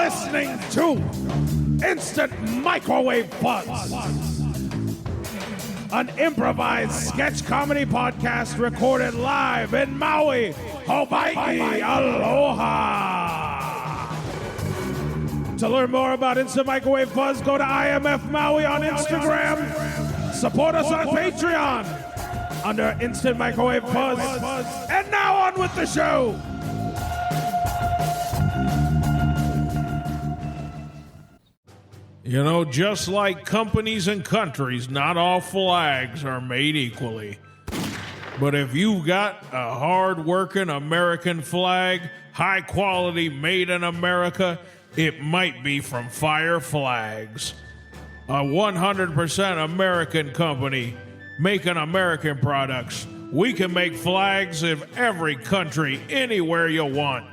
listening to Instant Microwave Buzz, an improvised sketch comedy podcast recorded live in Maui, Hawaii. Aloha! To learn more about Instant Microwave Buzz, go to IMF Maui on Instagram. Support us on Patreon under Instant Microwave Buzz. And now on with the show. You know, just like companies and countries, not all flags are made equally. But if you've got a hard-working American flag, high quality, made in America, it might be from Fire Flags. A 100% American company making American products. We can make flags of every country, anywhere you want.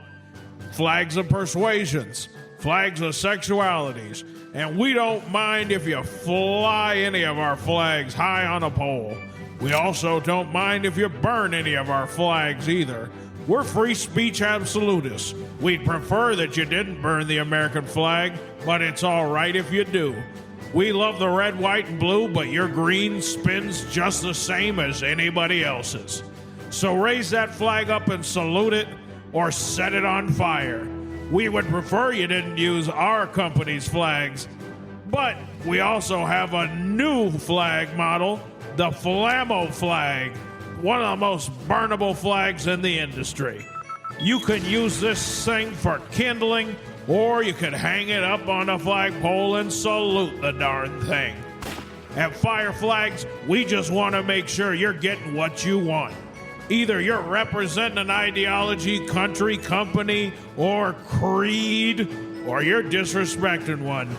Flags of persuasions, flags of sexualities. And we don't mind if you fly any of our flags high on a pole. We also don't mind if you burn any of our flags either. We're free speech absolutists. We'd prefer that you didn't burn the American flag, but it's all right if you do. We love the red, white, and blue, but your green spins just the same as anybody else's. So raise that flag up and salute it, or set it on fire. We would prefer you didn't use our company's flags, but we also have a new flag model, the Flammo flag, one of the most burnable flags in the industry. You can use this thing for kindling, or you could hang it up on a flagpole and salute the darn thing. At Fire Flags, we just want to make sure you're getting what you want. Either you're representing an ideology, country, company, or creed, or you're disrespecting one.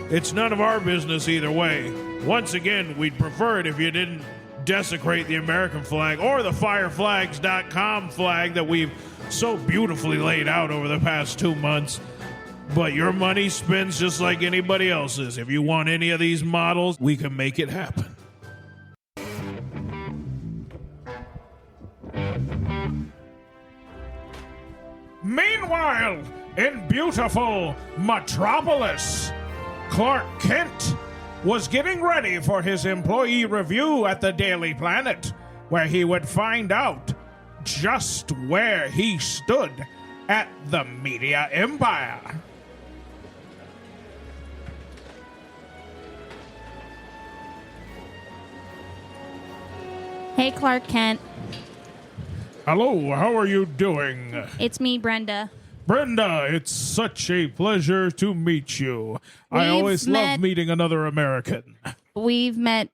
It's none of our business either way. Once again, we'd prefer it if you didn't desecrate the American flag or the fireflags.com flag that we've so beautifully laid out over the past 2 months. But your money spins just like anybody else's. If you want any of these models, we can make it happen. Meanwhile, in beautiful Metropolis, Clark Kent was getting ready for his employee review at the Daily Planet, where he would find out just where he stood at the media empire. Hey, Clark Kent. Hello, how are you doing? It's me, Brenda. Brenda, it's such a pleasure to meet you. I always love meeting another American. We've met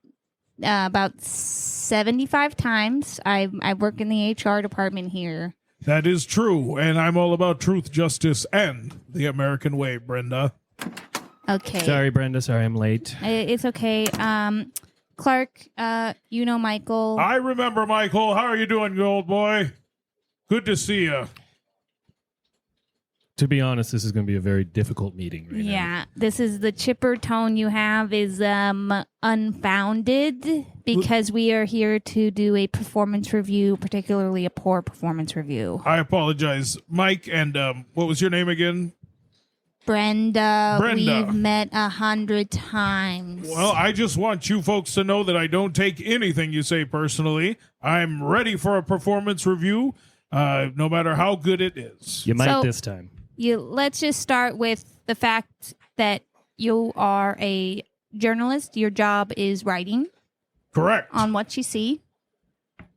about 75 times. I work in the HR department here. That is true, and I'm all about truth, justice, and the American way, Brenda. Okay. Sorry, Brenda. Sorry I'm late. It's okay. Clark, you know Michael. I remember Michael. How are you doing, old boy? Good to see you. To be honest, this is going to be a very difficult meeting right now. Yeah, this is the chipper tone you have is unfounded because we are here to do a performance review, particularly a poor performance review. I apologize. Mike, and what was your name again? Brenda, Brenda. We've met 100 times. Well, I just want you folks to know that I don't take anything you say personally. I'm ready for a performance review, no matter how good it is. You might So- this time. Let's just start with the fact that you are a journalist. Your job is writing Correct. on what you see.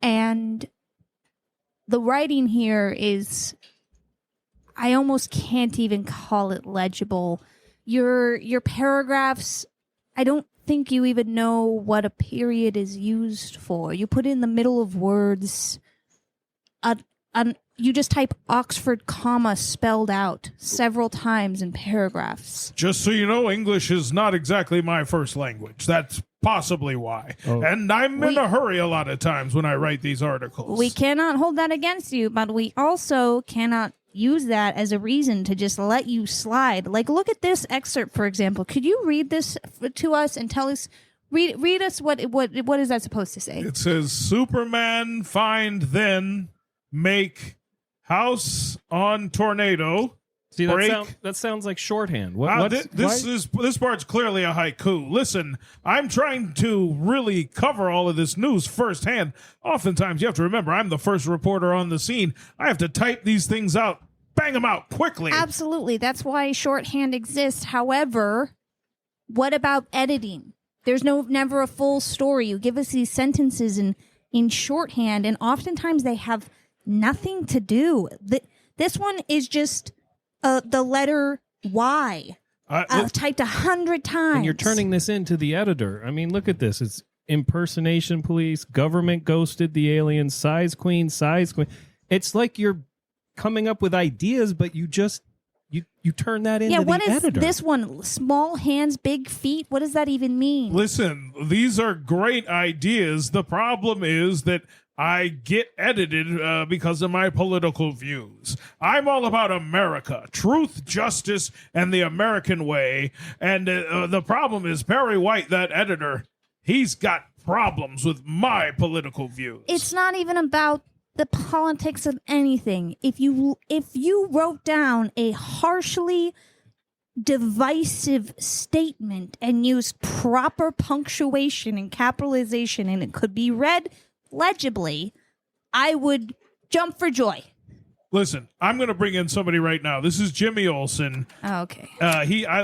And the writing here is, I almost can't even call it legible. Your paragraphs, I don't think you even know what a period is used for. You put in the middle of words, you just type Oxford comma spelled out several times in paragraphs. Just so you know, English is not exactly my first language. That's possibly why. Oh. And I'm in a hurry a lot of times when I write these articles. We cannot hold that against you, but we also cannot use that as a reason to just let you slide. Like, look at this excerpt, for example. Could you read this to us and tell us, read us what is that supposed to say? It says, Superman find then make house on tornado See, break. that sounds like shorthand. What, This part's clearly a haiku. Listen, I'm trying to really cover all of this news firsthand. Oftentimes, you have to remember, I'm the first reporter on the scene. I have to type these things out, bang them out quickly. Absolutely. That's why shorthand exists. However, what about editing? There's never a full story. You give us these sentences in shorthand, and oftentimes they have nothing to do. This one is just the letter Y typed 100 times. And you're turning this into the editor. I mean, look at this. It's impersonation police, government ghosted the aliens, size queen. It's like you're coming up with ideas, but you just you turn that into what the is editor. this one? Small hands, big feet? What does that even mean? Listen, these are great ideas. The problem is that I get edited because of my political views. I'm all about America, truth, justice, and the American way. And the problem is Perry White, that editor, he's got problems with my political views. It's not even about the politics of anything. If you wrote down a harshly divisive statement and used proper punctuation and capitalization, and it could be read legibly, I would jump for joy. Listen, I'm going to bring in somebody right now. This is Jimmy Olsen. Oh, okay.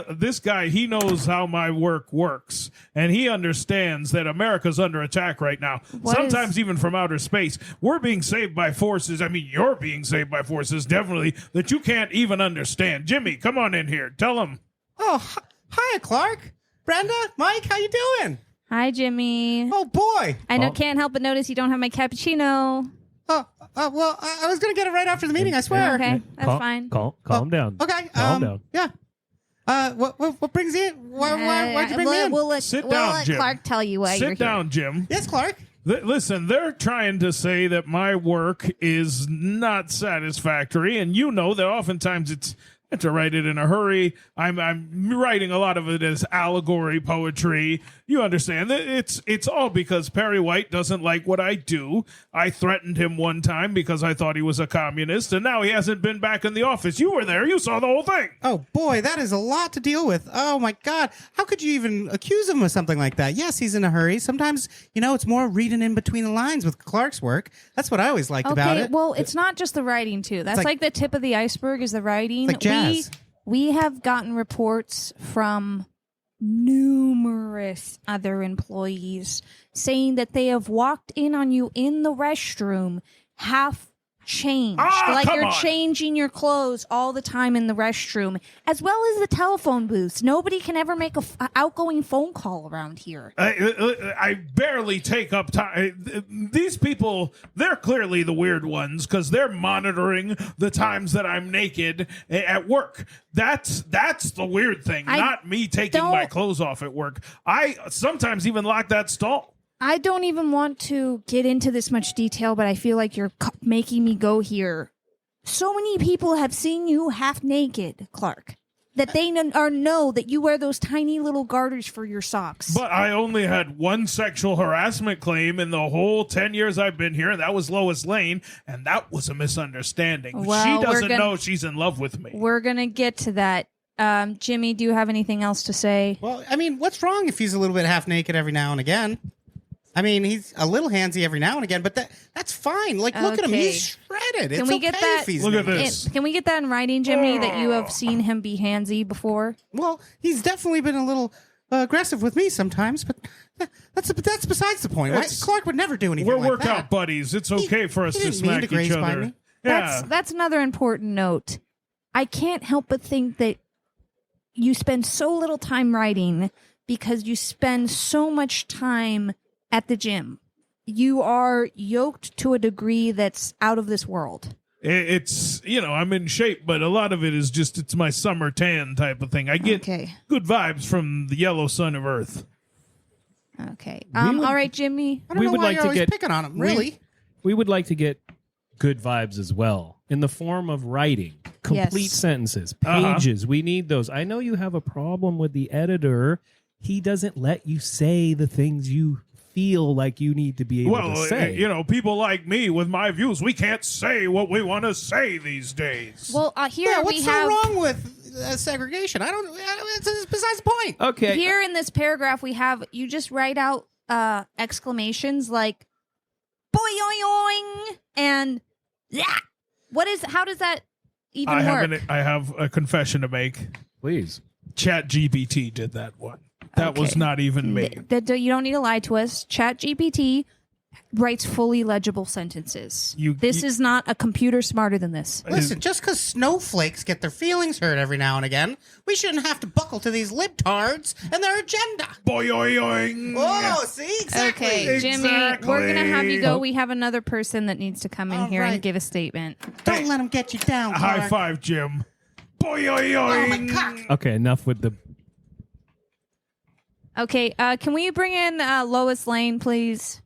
This guy, he knows how my work works, and he understands that America's under attack right now. Sometimes even from outer space. We're being saved by forces. I mean, you're being saved by forces, definitely, that you can't even understand. Jimmy, come on in here. Tell him. Oh, hiya, Clark. Brenda, Mike, how you doing? Hi, Jimmy. Oh, boy. I can't help but notice you don't have my cappuccino. Well, I was going to get it right after the meeting, I swear. Okay, that's fine. Calm down. Okay. Calm down. Yeah. What brings you in? Why'd you bring me in? We'll let Jim. Clark tell you why you're Sit down, here. Jim. Yes, Clark. Listen, they're trying to say that my work is not satisfactory, and you know that oftentimes it's I have to write it in a hurry. I'm writing a lot of it as allegory poetry. You understand that it's all because Perry White doesn't like what I do. I threatened him one time because I thought he was a communist, and now he hasn't been back in the office. You were there. You saw the whole thing. Oh, boy, that is a lot to deal with. Oh, my God. How could you even accuse him of something like that? Yes, he's in a hurry. Sometimes, it's more reading in between the lines with Clark's work. That's what I always liked about it. Well, it's not just the writing, too. That's like the tip of the iceberg is the writing. It's like jazz. We have gotten reports from numerous other employees saying that they have walked in on you in the restroom half changed. Like come you're on. changing your clothes all the time in the restroom, as well as the telephone booths. Nobody can ever make a outgoing phone call around here. I barely take up time. These people, they're clearly the weird ones because they're monitoring the times that I'm naked at work. That's the weird thing, not me taking my clothes off at work. I sometimes even lock that stall. I don't even want to get into this much detail, but I feel like you're making me go here. So many people have seen you half naked, Clark, that they know that you wear those tiny little garters for your socks. But I only had one sexual harassment claim in the whole 10 years I've been here, and that was Lois Lane, and that was a misunderstanding. Well, she doesn't know she's in love with me. We're going to get to that. Jimmy, do you have anything else to say? Well, I mean, what's wrong if he's a little bit half naked every now and again? I mean, he's a little handsy every now and again, but that's fine. Like, look at him. He's shredded. It's Can we okay get that? if he's Look at naked. this. Can we get that in writing, Jimmy, that you have seen him be handsy before? Well, he's definitely been a little aggressive with me sometimes, but that's besides the point. Right? Clark would never do anything We're like workout that. buddies. It's okay for us he to didn't mean smack to graze each by other. me. Yeah. That's another important note. I can't help but think that you spend so little time writing because you spend so much time at the gym. You are yoked to a degree that's out of this world. It's, I'm in shape, but a lot of it is just, it's my summer tan type of thing. I get good vibes from the yellow sun of Earth. Okay. All right, Jimmy. I don't know why you're always picking on him, really. We would like to get good vibes as well in the form of writing. Complete sentences, pages. We need those. I know you have a problem with the editor. He doesn't let you say the things you feel like you need to be able Well, to say. people like me with my views, we can't say what we want to say these days. Well, here Yeah, we what's so have wrong with segregation? It's besides the point. Okay. here in this paragraph we have you just write out exclamations like boing and yeah. How does that even work? I have a confession to make. Please. Chat GPT did that one. That was Okay. not even me. You don't need to lie to us. ChatGPT writes fully legible sentences. This is not a computer smarter than this. Listen, just because snowflakes get their feelings hurt every now and again, we shouldn't have to buckle to these libtards and their agenda. Boing. Oh, see? Exactly. Okay, Jimmy, Exactly. we're going to have you go. We have another person that needs to come in All here right. and give a statement. Don't let them get you down, High Clark. five, Jim. Oh, my cock. Okay, enough with the. Okay, can we bring in Lois Lane, please?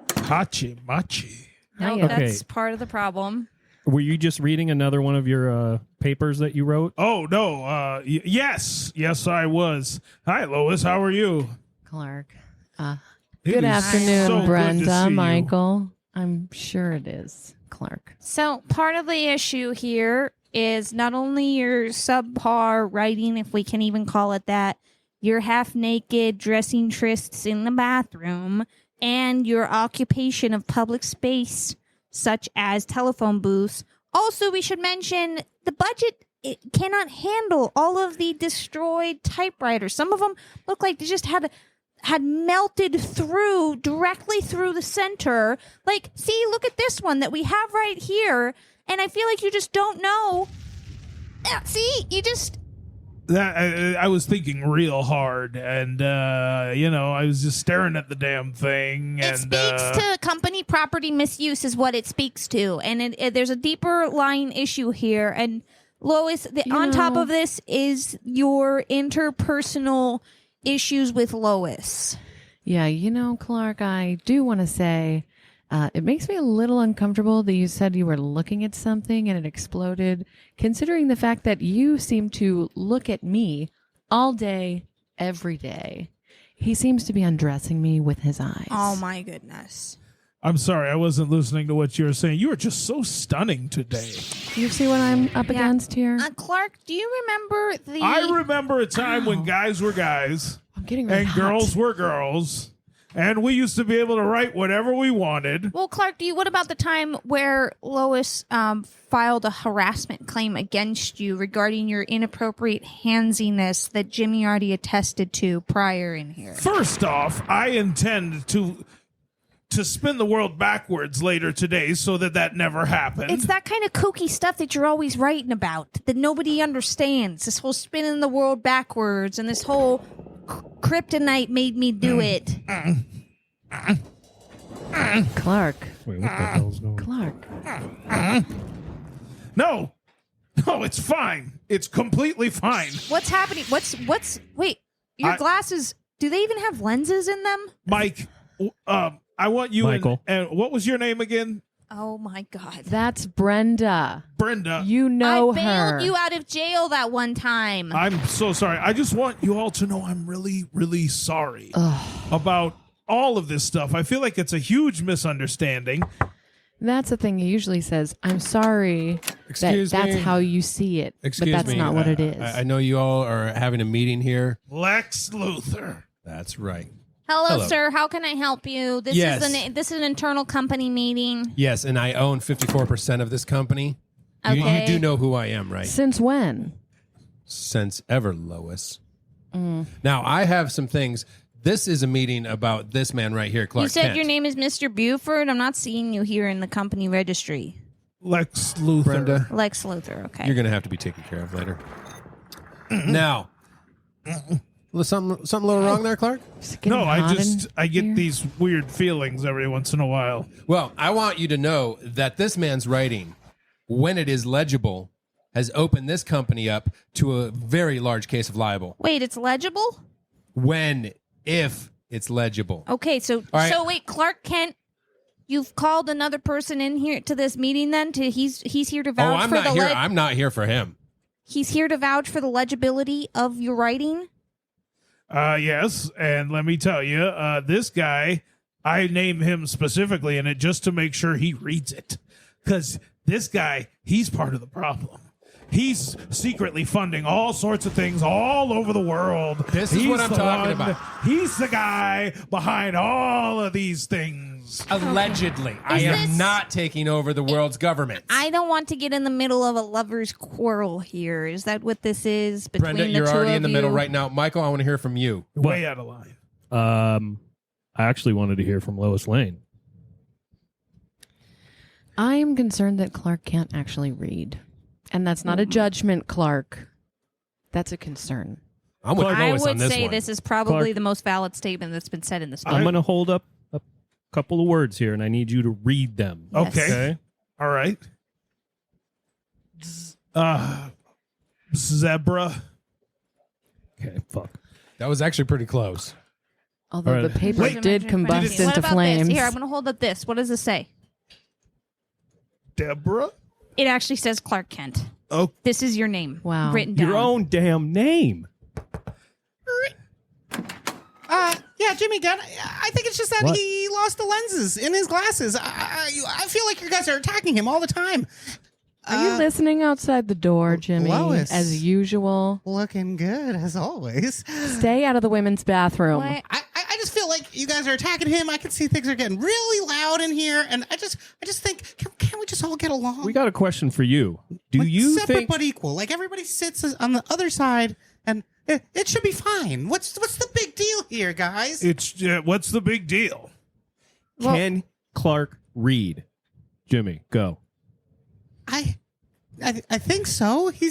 Hachi machi. No, yet. that's Okay. part of the problem. Were you just reading another one of your papers that you wrote? Oh no. Yes, I was. Hi, Lois. How are you? Clark. It Good is afternoon, so good to see Brenda, you. Michael. I'm sure it is, Clark. So part of the issue here is not only your subpar writing, if we can even call it that, your half-naked dressing trysts in the bathroom, and your occupation of public space, such as telephone booths. Also, we should mention the budget it cannot handle all of the destroyed typewriters. Some of them look like they just had melted through directly through the center. Like, see, look at this one that we have right here, and I feel like you just don't know. See, you just That I was thinking real hard, and I was just staring at the damn thing. it And speaks to company property misuse is what it speaks to, and there's a deeper line issue here. And Lois, on top of this is your interpersonal issues with Lois. Yeah, Clark, I do want to say it makes me a little uncomfortable that you said you were looking at something and it exploded, considering the fact that you seem to look at me all day, every day. He seems to be undressing me with his eyes. Oh my goodness. I'm sorry, I wasn't listening to what you were saying. You were just so stunning today. You see what I'm up Yeah. against here? Clark, do you remember the I remember a time when guys were guys I'm getting really and hot. girls were girls, and we used to be able to write whatever we wanted. Well, Clark, what about the time where Lois filed a harassment claim against you regarding your inappropriate handsiness that Jimmy already attested to prior in here? First off, I intend to spin the world backwards later today so that never happened. It's that kind of kooky stuff that you're always writing about that nobody understands. This whole spinning the world backwards and this whole kryptonite made me do it. Clark. Wait, what the hell's going on? Clark. No, it's fine. It's completely fine. What's happening? Wait, your I- glasses, do they even have lenses in them? Mike, I want you Michael. and what was your name again? Oh my God. That's Brenda. Brenda. You know I bailed her. you out of jail that one time. I'm so sorry. I just want you all to know I'm really, really sorry about all of this stuff. I feel like it's a huge misunderstanding. That's the thing he usually says. I'm sorry. Excuse that's me. how you see it. Excuse but that's me. not what it is. I know you all are having a meeting here. Lex Luthor. That's right. Hello, Hello. sir. How can I help you? This Yes. is an internal company meeting. Yes, and I own 54% of this company. Okay. You do know who I am, right? Since when? Since ever, Lois. Now, I have some things. This is a meeting about this man right here, Clark You said Kent. your name is Mr. Buford. I'm not seeing you here in the company registry. Lex Luthor. Brenda, Lex Luthor. Okay. you're going to have to be taken care of later. Now, something a little wrong there, Clark? Is it getting No, hot in I get here? these weird feelings every once in a while. Well, I want you to know that this man's writing, when it is legible, has opened this company up to a very large case of libel. Wait, it's legible? If it's legible. Okay, so All right. so wait, Clark Kent, you've called another person in here to this meeting then to he's here to Oh, vouch I'm for not the here. I'm not here for him. he's here to vouch for the legibility of your writing? Yes, and let me tell you, this guy, I name him specifically in it just to make sure he reads it. Because this guy, he's part of the problem. He's secretly funding all sorts of things all over the world. This is what I'm talking about. He's the guy behind all of these things. Allegedly. I am this- not taking over the world's government. I don't want to get in the middle of a lover's quarrel here. Is that what this is between Brenda, the you're two already of in the middle you? right now. Michael, I want to hear from you. Way out of line. I actually wanted to hear from Lois Lane. I am concerned that Clark can't actually read. And that's not a judgment, Clark. That's a concern. I'm with I Lois on would this say one. this is probably Clark. the most valid statement that's been said in this. I'm going to hold up a couple of words here, and I need you to read them. Yes. Okay. All right. Zebra. Okay, fuck. That was actually pretty close. Although All right. the paper Wait. did combust What into about flames. This? Here, I'm going to hold up this. What does it say? Deborah. It actually says Clark Kent. Oh, This is your name. Wow. Written down. Your own damn name. Yeah, Jimmy Gunn. I think it's just that What? he lost the lenses in his glasses. I feel like you guys are attacking him all the time. Are you listening outside the door, Jimmy? Lois. As usual. Looking good as always. Stay out of the women's bathroom. What? I just feel like you guys are attacking him. I can see things are getting really loud in here, and I just think, can we just all get along? We got a question for you. Do Like, you separate think but equal? Like everybody sits on the other side, and it should be fine. What's the big deal here, guys? it's what's the big deal? can Clark read? Jimmy, go. I think so. He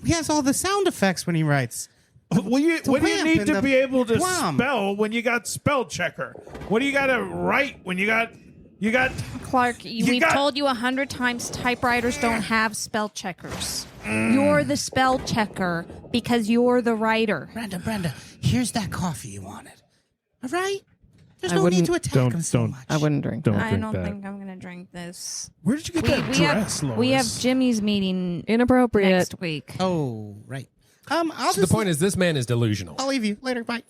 has all the sound effects when he writes. What do you wham need in to the be able to plum. spell when you got spell checker? What do you got to write when you got Clark, we've got- told you 100 times typewriters don't have spell checkers. You're the spell checker because you're the writer. Brenda, here's that coffee you wanted. All right? There's I no need wouldn't- to attack don't- him so don't- much. I wouldn't drink Don't that. I drink don't that. think I'm going to drink this. Where did you get that dress, Lois? we have Jimmy's meeting Inappropriate. next week. Oh, right. So the point is, this man is delusional. I'll leave you later. Bye.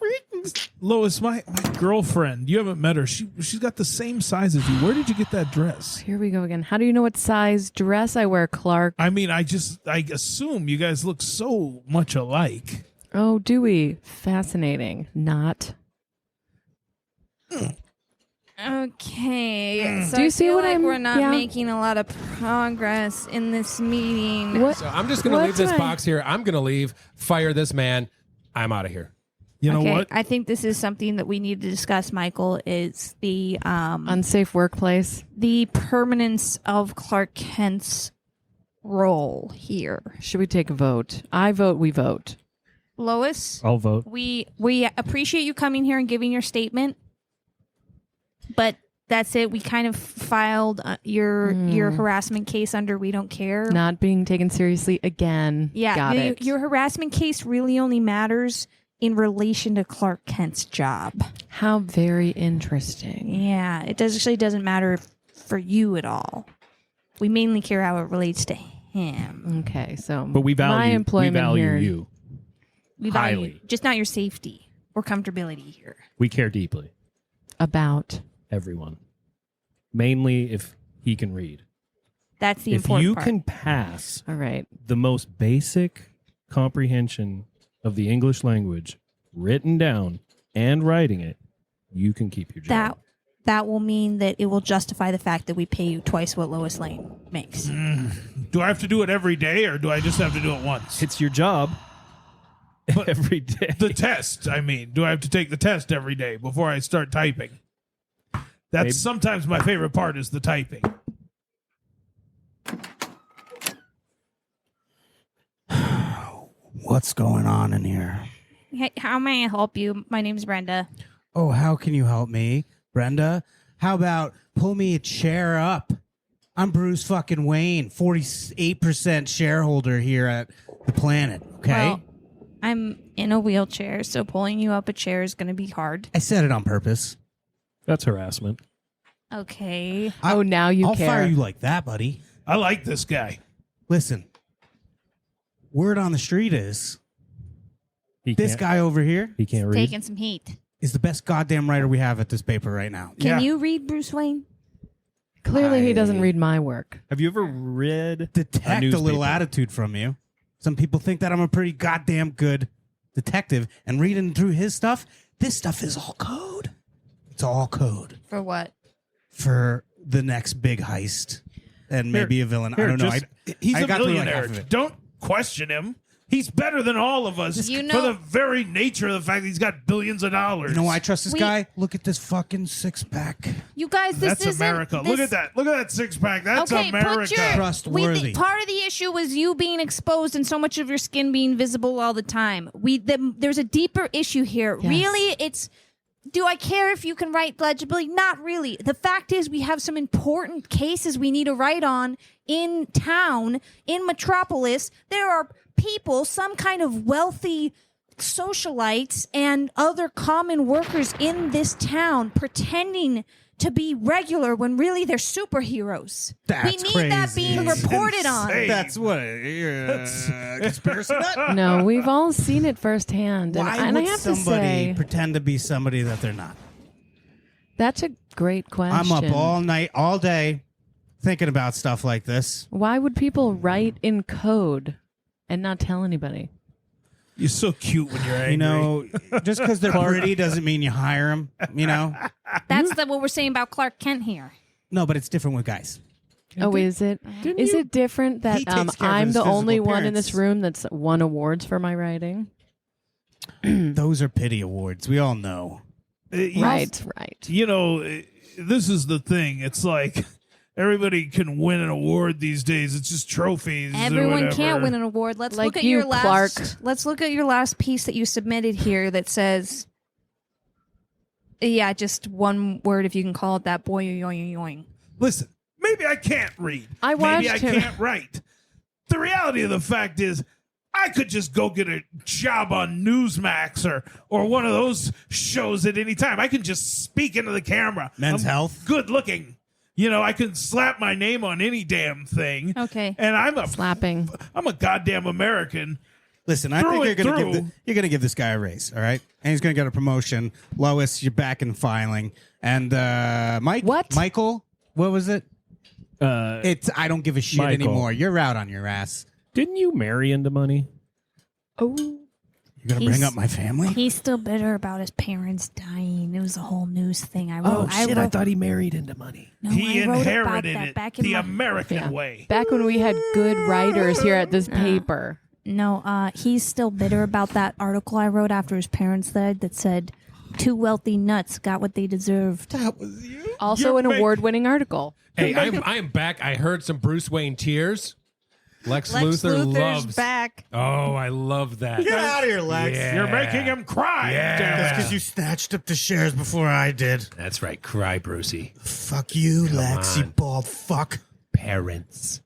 Lois, my girlfriend. You haven't met her. She's got the same size as you. Where did you get that dress? Here we go again. How do you know what size dress I wear, Clark? I mean, I assume you guys look so much alike. Oh, do we? Fascinating. Not. Okay. So Do you I see feel what like I'm- we're not yeah. making a lot of progress in this meeting. What? So I'm just going to leave What's this my- box here. I'm going to leave. Fire this man. I'm out of here. You know Okay, what? I think this is something that we need to discuss, Michael, is the Unsafe workplace. the permanence of Clark Kent's role here. Should we take a vote? I vote. We vote. Lois, I'll vote. we appreciate you coming here and giving your statement, but that's it. We kind of filed your harassment case under We Don't Care. Not being taken seriously again. Yeah, Got it. your harassment case really only matters in relation to Clark Kent's job. How very interesting. Yeah, it actually doesn't matter for you at all. We mainly care how it relates to him. Okay, so But we my value employment here. you. We value Highly. just not your safety or comfortability here. We care deeply. About Everyone. Mainly if he can read. That's the If important you part. can pass all right. the most basic comprehension of the English language written down and writing it, you can keep your job. that will mean that it will justify the fact that we pay you twice what Lois Lane makes. Do I have to do it every day, or do I just have to do it once? It's your job every day. The test, I mean. Do I have to take the test every day before I start typing? That's Maybe. sometimes my favorite part is the typing. What's going on in here? Hey, how may I help you? My name's Brenda. Oh, how can you help me, Brenda? How about pull me a chair up? I'm Bruce fucking Wayne, 48% shareholder here at the Planet. Okay, Well, I'm in a wheelchair, so pulling you up a chair is going to be hard. I said it on purpose. That's harassment. Okay. Oh, now you I'll care. fire you like that, buddy. I like this guy. Listen, word on the street is This can't- guy over here He can't read. Taking some heat. is the best goddamn writer we have at this paper right now. Can you read Bruce Wayne? Clearly, he doesn't read my work. Have you ever read Detect a little newspaper? attitude from you. Some people think that I'm a pretty goddamn good detective, and reading through his stuff, this stuff is all code. It's all code For what? for the next big heist and maybe a villain. Here, I don't know. just- I he's a got through like millionaire. half of it. Don't question him. He's better than all of us You for know- the very nature of the fact that he's got billions of dollars. You know why I trust this We- guy? Look at this fucking six pack. You guys, this That's isn't America. this- Look at that. Look at that six pack. That's Okay, America. put your Trustworthy. part of the issue was you being exposed and so much of your skin being visible all the time. There's a deeper issue here. Yes. Really, it's. Do I care if you can write legibly? Not really. The fact is, we have some important cases we need to write on in town, in Metropolis. There are people, some kind of wealthy socialites and other common workers in this town pretending to be regular when really they're superheroes. That's we need that crazy. being That's reported on. insane. That's what conspiracy nut. No, we've all seen it firsthand. Why and I would have to somebody say, pretend to be somebody that they're not? that's a great question. I'm up all night, all day, thinking about stuff like this. Why would people write in code and not tell anybody? You're so cute when you're angry. You know, just because they're pretty doesn't mean you hire them. You know, That's what we're saying about Clark Kent here. no, but it's different with guys. Oh, is it? Is it different that He takes care of I'm his the physical only one in this appearance. room that's won awards for my writing? Those are pity awards. We all know. Right, right. You know, this is the thing. It's like everybody can win an award these days. It's just trophies. or Everyone whatever. can't win an award. Let's Like look at you, your last. Clark. Let's look at your last piece that you submitted here that says, "Yeah, just one word, if you can call it that." Boy, yoing, yoing. Listen, maybe I can't read. I maybe I watched him. can't write. The reality of the fact is, I could just go get a job on Newsmax or one of those shows at any time. I can just speak into the camera. Men's I'm Health. Good looking. You know, I can slap my name on any damn thing. Okay. And I'm a goddamn American. Listen, I Through think it you're gonna give this guy a raise, all right? And he's gonna get a promotion. Lois, you're back in filing, and Michael, what was it? It's I don't give a shit Michael. anymore. You're out on your ass. Didn't you marry into money? Oh, You're gonna He's- bring up my family? He's still bitter about his parents dying. It was a whole news thing. I Oh wrote. shit! I thought he married into money. No, He I wrote about inherited that it back in the my, American yeah. way. Back when we had good writers here at this paper. No, he's still bitter about that article I wrote after his parents died that said, "Two wealthy nuts got what they deserved." That was you. Also You're an make- award-winning article. Hey, I am back. I heard some Bruce Wayne tears. Lex Luthor loves. back. Oh, I love that. Get out of here, Lex. Yeah. You're making him cry. Yeah. Damn it. That's because you snatched up the shares before I did. That's right. Cry, Brucey. Fuck you, Lex, you on. bald fuck. Parents.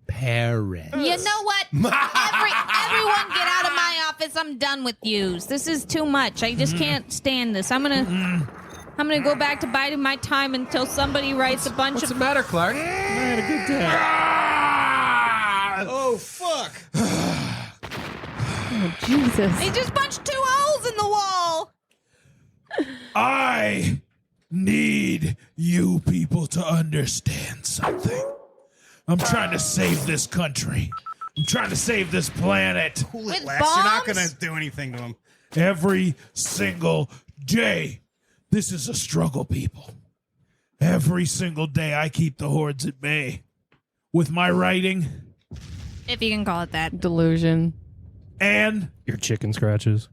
Parents. You know what? Everyone get out of my office. I'm done with yous. This is too much. I just can't stand this. I'm gonna go back to biding my time until somebody writes a bunch What's of. the matter, Clark? Oh, fuck. Oh, Jesus. They just punched two holes in the wall. I need you people to understand something. I'm trying to save this country. I'm trying to save this planet. Cool With it, Lex. You're not bombs? going to do anything to him. Every single day. This is a struggle, people. Every single day I keep the hordes at bay. With my writing If you can call it that. Delusion. and Your chicken scratches.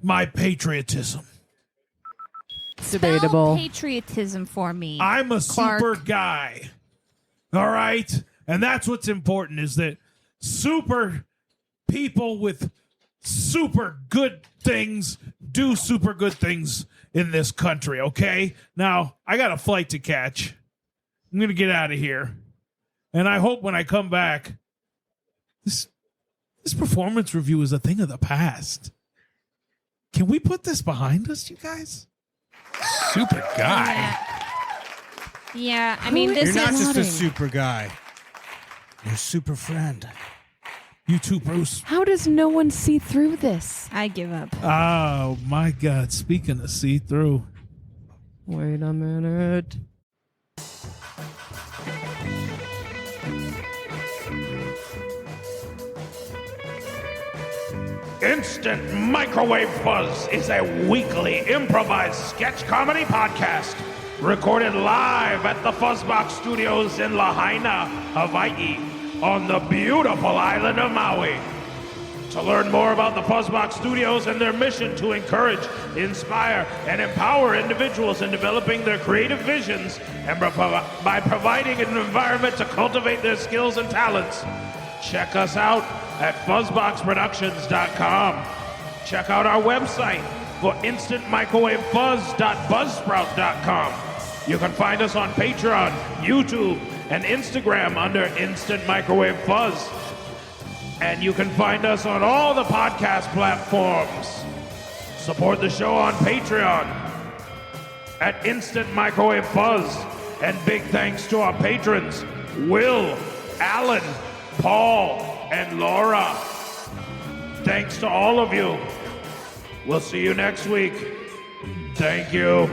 my patriotism. Debatable. Spell patriotism for me. I'm a Clark. super guy. All right? And that's what's important is that super people with super good things do super good things in this country, okay? Now, I got a flight to catch. I'm going to get out of here. And I hope when I come back, this performance review is a thing of the past. Can we put this behind us, you guys? Super guy. Yeah, I mean, this You're not is. just a Nodding. super guy. You're a super friend. You too, Bruce. How does no one see through this? I give up. Oh, my God. Speaking of see-through. Wait a minute. Instant Microwave Fuzz is a weekly improvised sketch comedy podcast recorded live at the Fuzzbox Studios in Lahaina, Hawaii, on the beautiful island of Maui. To learn more about the Fuzzbox Studios and their mission to encourage, inspire, and empower individuals in developing their creative visions and by providing an environment to cultivate their skills and talents, check us out at fuzzboxproductions.com. Check out our website for instantmicrowavefuzz.buzzsprout.com. You can find us on Patreon, YouTube, and Instagram under Instant Microwave Fuzz. And you can find us on all the podcast platforms. Support the show on Patreon at Instant Microwave Fuzz. And big thanks to our patrons, Will, Alan, Paul, and Laura. Thanks to all of you. We'll see you next week. Thank you.